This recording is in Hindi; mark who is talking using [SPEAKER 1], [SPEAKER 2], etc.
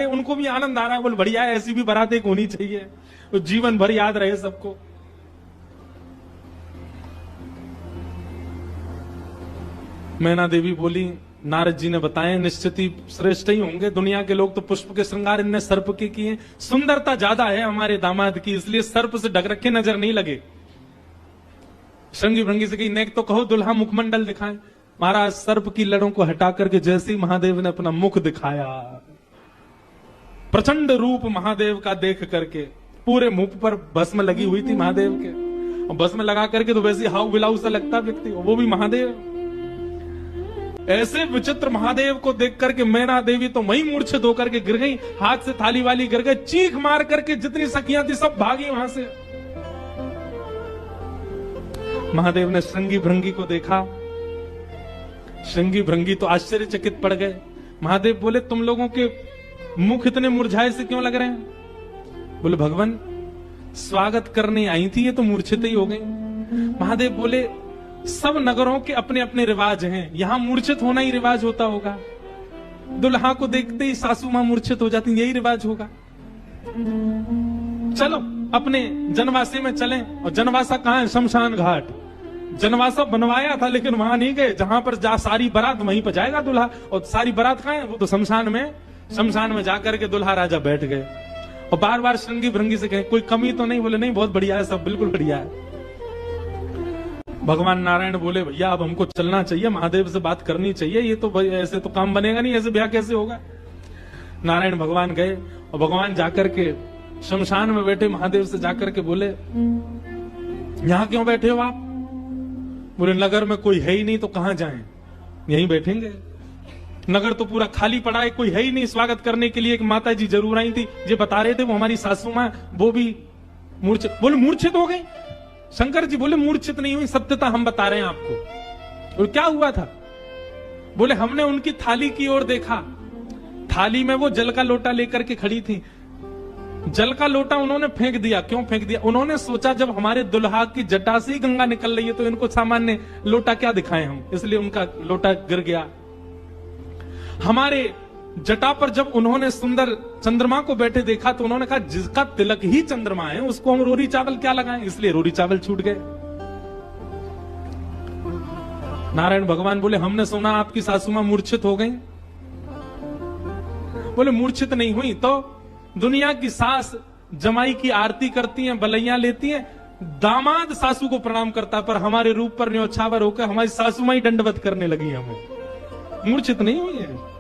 [SPEAKER 1] उनको भी आनंद आ रहा है, बोल बढ़िया है, ऐसी भी बारात एक होनी चाहिए तो जीवन भर याद रहे सबको। मैना देवी बोली, नारद जी ने बताया निश्चित ही श्रेष्ठ ही होंगे, दुनिया के लोग तो पुष्प के श्रृंगार इनने सर्प के किए, सुंदरता ज्यादा है हमारे दामाद की, इसलिए सर्प से ढक रखे नजर नहीं लगे। श्रृंगी भृंगी से कही, नेक तो कहो दुल्हा मुखमंडल दिखाए। महाराज सर्प की लड़ों को हटा करके जैसे ही महादेव ने अपना मुख दिखाया, प्रचंड रूप महादेव का देख करके पूरे मुंह पर भस्म लगी हुई थी महादेव के, और भस्म लगा करके तो वैसे हाउ बिलाऊ सा लगता व्यक्ति, वो भी महादेव। ऐसे विचित्र महादेव को देख करके मैना देवी तो वहीं मूर्छित होकर के गिर गई, हाथ से थाली वाली गिर गई, चीख मार करके जितनी सखियां थी सब भागी वहां से। महादेव ने श्रृंगी भृंगी को देखा, श्रृंगी भृंगी तो आश्चर्यचकित पड़ गए। महादेव बोले, तुम लोगों के मुख इतने मुरझाए से क्यों लग रहे हैं? बोले, भगवान स्वागत करने आई थी, ये तो मूर्छित ही हो गई। महादेव बोले, सब नगरों के अपने अपने रिवाज हैं, यहां मूर्छित होना ही रिवाज होता होगा, दुल्हा को देखते ही सासू मां मूर्छित हो जाती, यही रिवाज होगा। चलो अपने जनवासे में चलें। और जनवासा कहां है? शमशान घाट। जनवासा बनवाया था लेकिन वहां नहीं गए, जहां पर जा सारी बारात वहीं पर जाएगा दूल्हा, और सारी बारात कहां है? वो तो शमशान में। शमशान में जाकर के दूल्हा राजा बैठ गए और बार बार श्रृंगी भृंगी से कहे, कोई कमी तो नहीं? बोले, नहीं, बहुत बढ़िया है, सब बिल्कुल बढ़िया है। भगवान नारायण बोले, भैया अब हमको चलना चाहिए, महादेव से बात करनी चाहिए, ये तो ऐसे तो काम बनेगा नहीं, ऐसे ब्याह कैसे होगा। नारायण भगवान गए और भगवान जाकर के शमशान में बैठे महादेव से जाकर के बोले, यहां क्यों बैठे हो आप? बोले, नगर में कोई है ही नहीं तो कहां जाएं, यहीं बैठेंगे। नगर तो पूरा खाली पड़ा है, कोई है ही नहीं स्वागत करने के लिए। एक माता जी जरूर आई थी, ये बता रहे थे, वो हमारी सासू मां, वो भी मूर्छित। बोले, मूर्छित हो गई? शंकर जी बोले, मूर्छित नहीं हुई, सत्यता हम बता रहे हैं आपको। और क्या हुआ था? बोले, हमने उनकी थाली की ओर देखा, थाली में वो जल का लोटा लेकर के खड़ी थी, जल का लोटा उन्होंने फेंक दिया। क्यों फेंक दिया? उन्होंने सोचा जब हमारे दुल्हा की जटा से ही गंगा निकल रही है तो इनको सामान्य लोटा क्या दिखाएं हम, इसलिए उनका लोटा गिर गया। हमारे जटा पर जब उन्होंने सुंदर चंद्रमा को बैठे देखा तो उन्होंने कहा, जिसका तिलक ही चंद्रमा है उसको हम रोरी चावल क्या लगाएं, इसलिए रोरी चावल छूट गए। नारायण भगवान बोले, हमने सुना आपकी सासू मां मूर्छित हो गई। बोले, मूर्छित नहीं हुई तो दुनिया की सास जमाई की आरती करती हैं, बलैया लेती हैं, दामाद सासू को प्रणाम करता, पर हमारे रूप पर न्योछावर होकर हमारी सासू मां ही दंडवत करने लगी हमें। मूर्छित नहीं हुई है।